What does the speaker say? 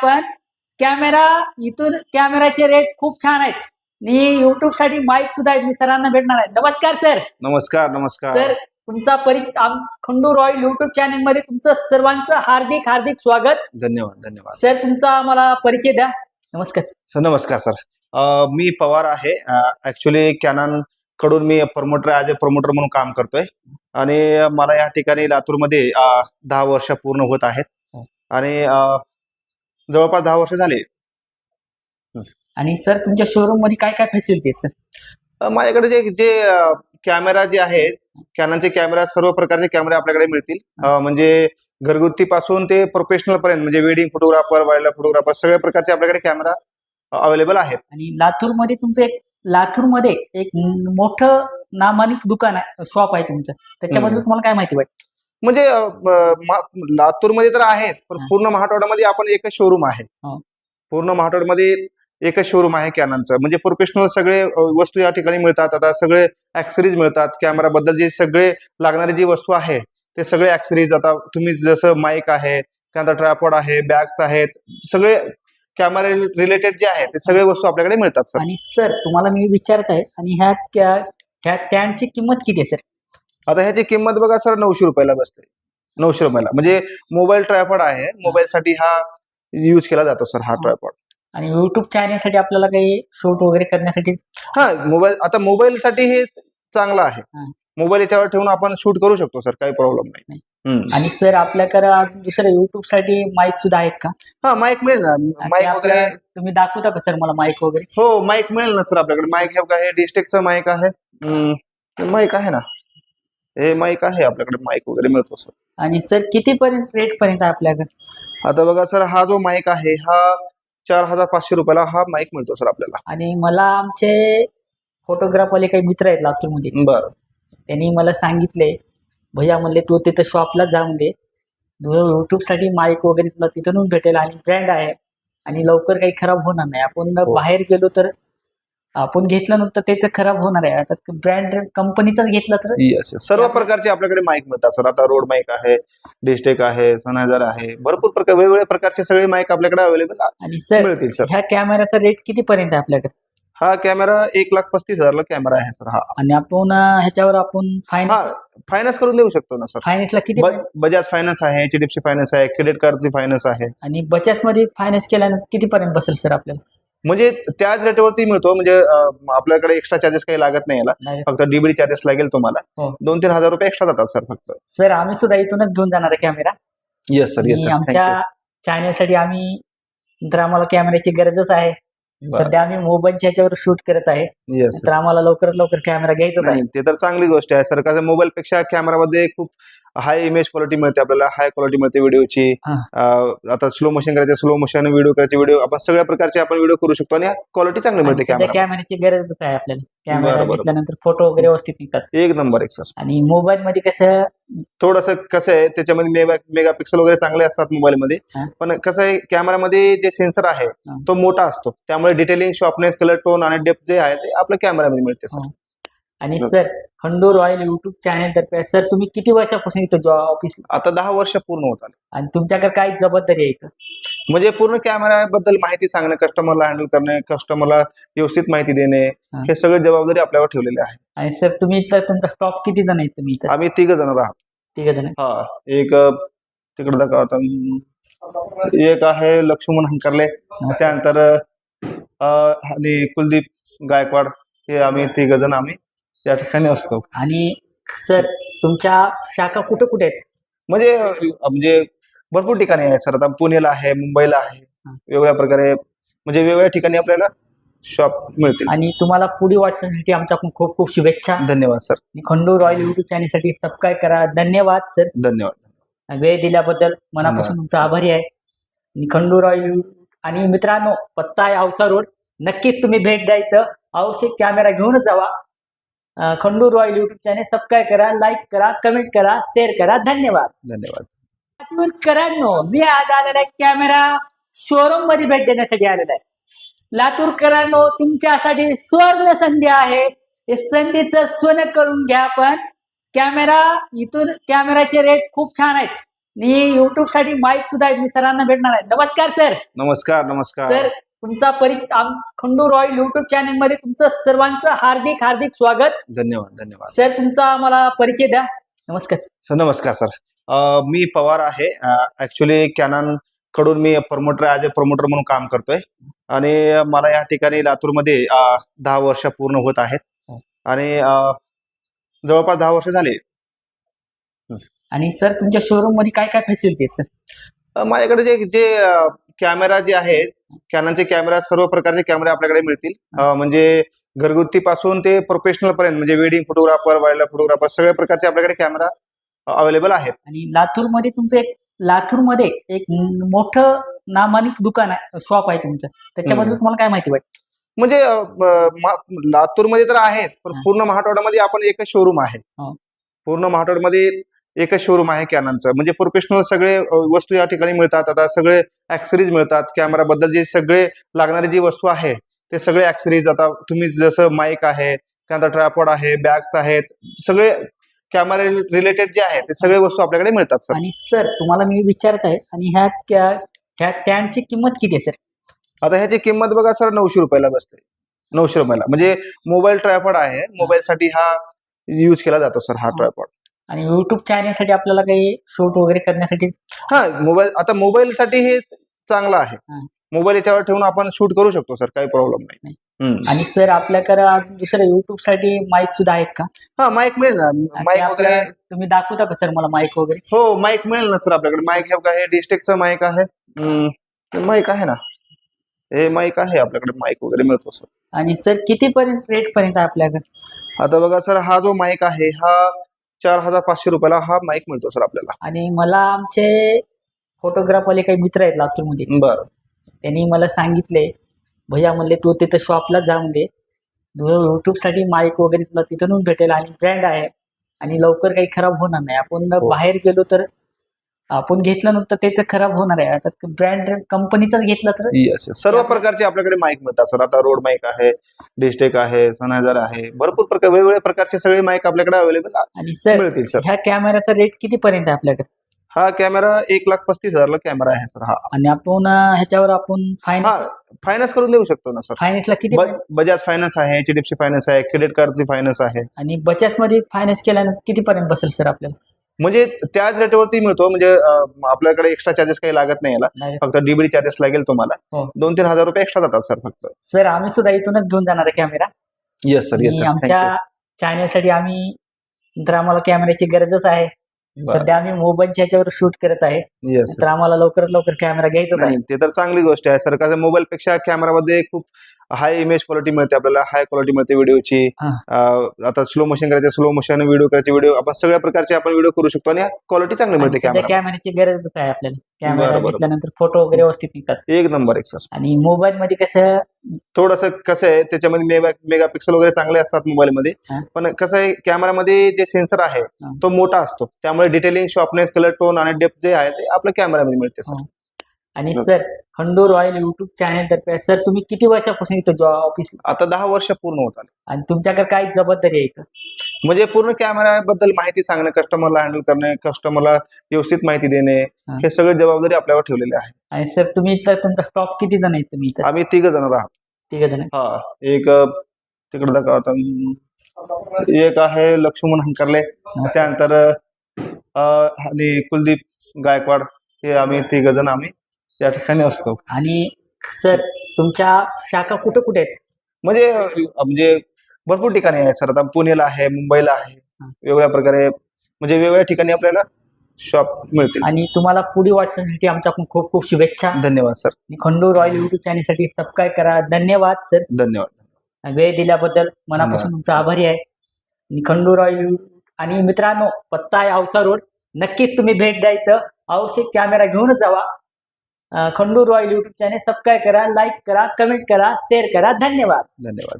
आपण कॅमेरा इथून कॅमेराचे रेट खूप छान आहेत आणि युट्यूब साठी माईक सुद्धा आहेत. मी सरांना भेटणार आहे. नमस्कार सर. नमस्कार नमस्कार सर तुमचा परिचय खंडू रॉयल युट्यूब चॅनल मध्ये तुमचं सर्वांचं हार्दिक हार्दिक स्वागत. धन्यवाद धन्यवाद सर तुमचा आम्हाला परिचय द्या. नमस्कार सर. नमस्कार सर. मी पवार आहे. ऍक्च्युली कॅनन कडून मी प्रमोटर ऍज अ प्रमोटर म्हणून काम करतोय आणि मला या ठिकाणी लातूरमध्ये 10 वर्ष पूर्ण होत आहेत आणि जवळपास 10 वर्ष झाले. आणि सर तुमच्या शोरूम मध्ये काय काय फॅसिलिटी आहे सर? माझ्याकडे जे जे कॅमेरा जे आहेत कॅननचे कॅमेरा सर्व प्रकारचे कॅमेरे आपल्याकडे मिळतील. म्हणजे घरगुती पासून ते प्रोफेशनल पर्यंत म्हणजे wedding photographer wild life photographer सगळ्या प्रकारचे आपल्याकडे कॅमेरा अवेलेबल आहेत. आणि लातूरमध्ये तुमचं लातूरमध्ये एक मोठं नामांकित दुकान आहे, शॉप आहे तुमचं, त्याच्याबद्दल तुम्हाला काय माहिती वाटते? म्हणजे लातूरमध्ये तर आहेच पण पूर्ण मराठवाड्यामध्ये आपण एकच शोरूम आहे. पूर्ण मराठवाड्यामध्ये एकच शोरूम आहे कॅननचं. म्हणजे प्रोफेशनल सगळे वस्तू या ठिकाणी मिळतात. आता सगळे ऍक्सेसरीज मिळतात. कॅमेरा बद्दल जे सगळे लागणारी जी वस्तू आहे ते सगळे ऍक्सेसरीज आता तुम्ही जसं माईक आहे, त्यानंतर ट्रायपॉड आहे, बॅग्स आहेत, सगळे कॅमेरा रिलेटेड जे आहे ते सगळे वस्तू आपल्याकडे मिळतात सर. आणि सर तुम्हाला मी विचारत आहे, आणि ह्या स्टँडची किंमत किती आहे सर? आता ह्याची किंमत बघा सर 900 रुपयाला बसते. 900 रुपयाला म्हणजे मोबाईल ट्रायपॉड आहे. मोबाईल साठी हा यूज केला जातो सर हा ट्रायपॉड. आणि युट्यूब चॅनल साठी आपल्याला काही शूट वगैरे करण्यासाठी मोबाईल आता मोबाईल साठी हे चांगलं आहे. मोबाईल याच्यावर ठेवून आपण शूट करू शकतो सर, काही प्रॉब्लेम नाही. आणि सर आपल्याकडे अजून दुसऱ्या युट्यूब साठी माईक सुद्धा आहेत का? हा माईक मिळेल ना. माईक वगैरे तुम्ही दाखवता का सर मला माईक वगैरे? हो माईक मिळेल ना सर आपल्याकडे. माईक हे डिस्टेक्सचं माईक आहे. माईक आहे ना, हे माईक आहे आपल्याकडे. माईक वगैरे मिळतो सर. आणि सर किती पर्यंत रेट पर्यंत आहे आपल्याकडे? आता बघा सर हा जो माईक आहे हा 4500 रुपयाला हा माईक मिळतो सर आपल्याला. आणि मला आमचे फोटोग्राफवाले काही मित्र आहेत लातूरमध्ये, बरं, त्यांनी मला सांगितले भैया म्हणले तू तिथं शॉपला जा म्हणले, युट्यूब साठी माईक वगैरे तुला तिथून भेटेल आणि ब्रँड आहे आणि लवकर काही खराब होणार नाही. आपण बाहेर गेलो तर आपण घेतलं नंतर ते तर खराब होणार आहे. आता ब्रँड कंपनीचाच घेतला तर येस सर्व प्रकारचे आपल्याकडे माईक मिळतात सर. आता रोड माईक आहे, डिस्टेक आहे, सनहायझर आहे, भरपूर प्रकार वेगवेगळ्या प्रकारचे सगळे माईक आपल्याकडे अवेलेबल आणि सर मिळतील सर. ह्या कॅमेराचा रेट किती पर्यंत आहे आपल्याकडे? हा कॅमेरा 1,35,000 कॅमेरा आहे सर. हा आणि आपण ह्याच्यावर आपण फायनान्स करून देऊ शकतो ना सर. फायनान्सला किती? बजाज फायनान्स आहे, एचडीएफसी फायनान्स आहे, क्रेडिट कार्डची फायनान्स आहे. आणि बजाज मध्ये फायनान्स केल्यानंतर किती पर्यंत बसेल सर आपल्याला? म्हणजे त्याच रेटवरती मिळतो. म्हणजे आपल्याकडे एक्स्ट्रा चार्जेस काही लागत नाही याला. फक्त डीबीडी चार्जेस लागेल तुम्हाला. 2-3 हजार रुपये एक्स्ट्रा जातात सर फक्त. सर आम्ही सुद्धा इथूनच घेऊन जाणार आहे camera. Yes sir, yes sir. आमच्या चॅनल साठी आम्ही तर आम्हाला कॅमेऱ्याची गरजच आहे. सध्या आम्ही मोबाईलच्या ह्याच्यावर शूट करत आहे, तर आम्हाला लवकरात लवकर कॅमेरा घ्यायचा आहे. ते तर चांगली गोष्ट आहे सर. कसं मोबाईल पेक्षा कॅमेरामध्ये खूप हाय इमेज क्वालिटी मिळते आपल्याला, हाय क्वालिटी मिळते व्हिडिओची. आता स्लो मोशन करायचे, स्लो मोशन व्हिडिओ करायचे, व्हिडिओ आपण सगळ्या प्रकारचे आपण व्हिडिओ करू शकतो आणि क्वालिटी चांगली मिळते. कॅमेऱ्याची गरजच आहे आपल्याला. कॅमेरा घेतल्यानंतर फोटो वगैरे व्यवस्थित निघतात. एक नंबर एक सर. आणि मोबाईल मध्ये कसं थोडंसं कसं आहे त्याच्यामध्ये मेगापिक्सल वगैरे चांगले असतात मोबाईलमध्ये, पण कसं आहे कॅमेरामध्ये जे सेन्सर आहे तो मोठा असतो, त्यामुळे डिटेलिंग, शॉर्पनेस, कलर टोन आणि डेप्थ जे आहे ते आपल्या कॅमेरामध्ये मिळते सर. आणि sir Khandu royal YouTube channel तर्फे सर तुम्ही किती वर्षापासून इथं ऑफिस? आता 10 वर्ष पूर्ण होत आले. आणि तुमच्याकडे काय जबाबदारी आहे? म्हणजे पूर्ण कॅमेराबद्दल माहिती सांगणे, कस्टमरला हँडल करणे, कस्टमरला व्यवस्थित माहिती देणे, हे सगळे जबाबदारी आपल्यावर ठेवलेली आहे. आणि सर तुम्ही इथं तुमचा स्टॉक किती जण आहेत तुम्ही इथं? आम्ही 3 जण आहोत. 3 जण? हा, एक तिकडे दाखवता, एक आहे लक्ष्मण हंकरले, त्यानंतर आणि कुलदीप गायकवाड, हे आम्ही 3 जण आम्ही त्या ठिकाणी असतो. आणि सर तुमच्या शाखा कुठे कुठे आहेत? म्हणजे भरपूर ठिकाणी आहे सर. आता पुण्याला आहे, मुंबईला आहे, वेगवेगळ्या प्रकारे म्हणजे वेगवेगळ्या ठिकाणी आपल्याला शॉप मिळतील. आणि तुम्हाला पुढे वाटण्यासाठी आमच्या खूप खूप शुभेच्छा. धन्यवाद sir. Khandu royal YouTube channel साठी सबस्क्राईब करा. धन्यवाद सर. धन्यवाद. वेळ दिल्याबद्दल मनापासून तुमचा आभारी आहे. खंडू रॉयल आणि मित्रांनो, पत्ता आहे औसा रोड, नक्कीच तुम्ही भेट द्या. इथं आवश्यक कॅमेरा घेऊनच जावा. Khandu royal YouTube channel subscribe करा, लाईक करा, कमेंट करा, शेअर करा. धन्यवाद. लातूरकरांनो, मी आज आलेला आहे कॅमेरा शोरूम मध्ये भेट देण्यासाठी आलेला आहे. लातूरकरांनो, तुमच्यासाठी सुवर्ण संधी आहे. हे संधीचं सोनं करून घ्या. पण कॅमेरा इथून कॅमेराचे रेट खूप छान आहेत. आणि युट्यूब साठी माईक सुद्धा आहे. मी सरांना भेटणार आहे. नमस्कार सर. नमस्कार नमस्कार. सर तुमचा परिचय खंडू रॉयल युट्यूब चॅनल मध्ये तुमचं सर्वांचं हार्दिक हार्दिक स्वागत. धन्यवाद धन्यवाद. सर तुमचा आम्हाला परिचय द्या. नमस्कार सर. नमस्कार सर. मी पवार आहे. ऍक्च्युली कॅनन कडून मी प्रमोटर ऍज अ प्रमोटर म्हणून काम करतोय आणि मला या ठिकाणी लातूरमध्ये 10 वर्ष पूर्ण होत आहेत आणि जवळपास 10 वर्ष झाले. आणि सर तुमच्या शोरूम मध्ये काय काय फॅसिलिटी आहे सर? माझ्याकडे जे जे कॅमेरा जे आहेत कॅननचे कॅमेरा सर्व प्रकारचे कॅमेरे आपल्याकडे मिळतील. म्हणजे घरगुती पासून ते प्रोफेशनल पर्यंत म्हणजे wedding photographer wild life photographer सगळ्या प्रकारचे आपल्याकडे कॅमेरा अवेलेबल आहेत. आणि लातूरमध्ये तुमचं लातूरमध्ये एक मोठं नामांकित दुकान आहे, शॉप आहे तुमचं, त्याच्याबद्दल तुम्हाला काय माहिती वाटते? म्हणजे लातूरमध्ये तर आहेच पण पूर्ण मराठवाड्यामध्ये आपण एकच शोरूम आहे. पूर्ण मराठवाड्यामध्ये एकच शोरूम आहे कॅननचं. म्हणजे प्रोफेशनल सगळे वस्तू या ठिकाणी मिळतात. आता सगळे ऍक्सेसरीज मिळतात. कॅमेरा बद्दल जे सगळे लागणारी जी वस्तू आहे ते सगळे ऍक्सेसरीज आता तुम्ही जसं माईक आहे, त्यानंतर ट्रायपॉड आहे, बॅग्स आहेत, सगळे कॅमेरा रिलेटेड जे आहे ते सगळे वस्तू आपल्याकडे मिळतात सर. आणि सर तुम्हाला मी विचारत आहे, आणि ह्या स्टँडची किंमत किती आहे सर? आता ह्याची किंमत बघा सर 900 रुपयाला बसते. 900 रुपयाला म्हणजे मोबाईल ट्रायपॉड आहे. मोबाईल साठी हा यूज केला जातो सर हा ट्रायपॉड. आणि युट्यूब चॅनल साठी आपल्याला काही शूट वगैरे करण्यासाठी मोबाईल आता मोबाईल साठी हे चांगलं आहे. मोबाईल याच्यावर ठेवून आपण शूट करू शकतो सर, काही प्रॉब्लेम नाही. आणि सर आपल्याकडे अजून दुसरं युट्यूब साठी माईक सुद्धा आहेत का? माईक मिळेल ना. माईक वगैरे तुम्ही दाखवता का सर मला माईक वगैरे? हो माईक मिळेल ना सर आपल्याकडे. माईक हे डिस्टेक्सचं माईक आहे. माईक आहे ना, हे माईक आहे आपल्याकडे. माईक वगैरे मिळतो सर. आणि सर किती पर्यंत रेट पर्यंत आहे आपल्याकडे? आता बघा सर हा जो माईक आहे हा 4500 रुपयाला हा माईक मिळतो सर आपल्याला. आणि मला आमचे फोटोग्राफवाले काही मित्र आहेत लातूरमध्ये. बरं. त्यांनी मला सांगितले, भैया म्हणले तू तिथं शॉपला जा म्हणले, युट्यूब साठी माईक वगैरे तुला तिथून भेटेल आणि ब्रँड आहे आणि लवकर काही खराब होणार नाही. आपण बाहेर गेलो तर आपण घेतलं नंतर ते तर खराब होणार आहे. आता ब्रँड कंपनीचाच घेतला तर सर्व प्रकारचे आपल्याकडे माईक मिळतात सर. आता रोड माईक आहे, डिस्टेक आहे, सनहायझर आहे, भरपूर प्रकार वेगवेगळ्या प्रकारचे सगळे माईक आपल्याकडे अवेलेबल आणि सर मिळतील सर. ह्या कॅमेराचा रेट किती पर्यंत आहे आपल्याकडे? हा कॅमेरा 1,35,000 कॅमेरा आहे सर हा. आणि आपण ह्याच्यावर आपण फायनान्स करून देऊ शकतो ना सर. फायनान्सला किती? बजाज फायनान्स आहे, HDFC फायनान्स आहे, क्रेडिट कार्डची फायनान्स आहे. आणि बजाज मध्ये फायनान्स केल्यानंतर किती पर्यंत बसेल सर आपल्याला? म्हणजे त्याच रेटवरती मिळतो. म्हणजे आपल्याकडे एक्स्ट्रा चार्जेस काही लागत नाही याला. फक्त डीबीडी चार्जेस लागेल तुम्हाला. 2-3 हजार रुपये एक्स्ट्रा जातात सर फक्त. सर आम्ही सुद्धा इथूनच घेऊन जाणार आहे कॅमेरा. Yes sir. येस. आमच्या चॅनल साठी आम्ही तर आम्हाला कॅमेऱ्याची गरजच आहे. सध्या आम्ही मोबाईलच्या ह्याच्यावर शूट करत आहे. तर आम्हाला लवकरात लवकर कॅमेरा घ्यायचा आहे. ते तर चांगली गोष्ट आहे सर. कारण मोबाईल पेक्षा कॅमेरामध्ये खूप हाय इमेज क्वालिटी मिळते आपल्याला. हाय क्वालिटी मिळते व्हिडिओची. आता स्लो मोशन करायचे, स्लो मोशन व्हिडिओ करायचे, व्हिडिओ आपण सगळ्या प्रकारचे आपण व्हिडिओ करू शकतो आणि क्वालिटी चांगली मिळते. कॅमेऱ्याची गरजच आहे आपल्याला. कॅमेरा घेतल्यानंतर फोटो वगैरे व्यवस्थित निघतात. एक नंबर एक सर. आणि मोबाईल मध्ये कसं थोडस कसं आहे त्याच्यामध्ये मेगापिक्सल वगैरे चांगले असतात मोबाईल मध्ये. पण कसं आहे कॅमेरामध्ये जे सेन्सर आहे तो मोठा असतो. त्यामुळे डिटेलिंग, शॉर्पनेस, कलर टोन आणि डेप्थ जे आहे ते आपल्या कॅमेरामध्ये मिळते सर. आणि sir Khandu royal YouTube channel तर्फे सर तुम्ही किती वर्षापासून इथं ऑफिस? आता 10 वर्ष पूर्ण होत आले. आणि तुमच्याकडे काय जबाबदारी आहे इथं? म्हणजे पूर्ण कॅमेराबद्दल माहिती सांगणे, कस्टमरला हँडल करणे, कस्टमरला व्यवस्थित माहिती देणे, हे सगळी जबाबदारी आपल्यावर ठेवलेली आहे. आणि सर तुम्ही इथं तुमचा स्टॉप किती जण आहेत तुम्ही इथं? आम्ही 3 जण आहोत. 3 जण? एक तिकडे दाखवा होता, एक आहे लक्ष्मण हंकरले, त्यानंतर आणि कुलदीप गायकवाड, हे आम्ही 3 जण आम्ही या ठिकाणी असतो. आणि सर तुमच्या शाखा कुठे कुठे आहेत? म्हणजे भरपूर ठिकाणी आहे सर. आता पुण्याला आहे, मुंबईला आहे, वेगवेगळ्या प्रकारे म्हणजे वेगवेगळ्या ठिकाणी आपल्याला शॉप मिळतील. आणि तुम्हाला पुढील वाटचालीसाठी आमच्या खूप खूप शुभेच्छा. धन्यवाद sir. Khandu royal YouTube channel साठी सबस्क्राईब करा. धन्यवाद सर. धन्यवाद. वेळ दिल्याबद्दल मनापासून तुमचा आभारी आहे. खंडू रॉयल आणि मित्रांनो पत्ता आहे औसा रोड. नक्कीच तुम्ही भेट द्या इथं. अवश्य कॅमेरा घेऊनच जावा. Khandu royal YouTube channel subscribe करा, लाईक करा, कमेंट करा, शेअर करा. धन्यवाद.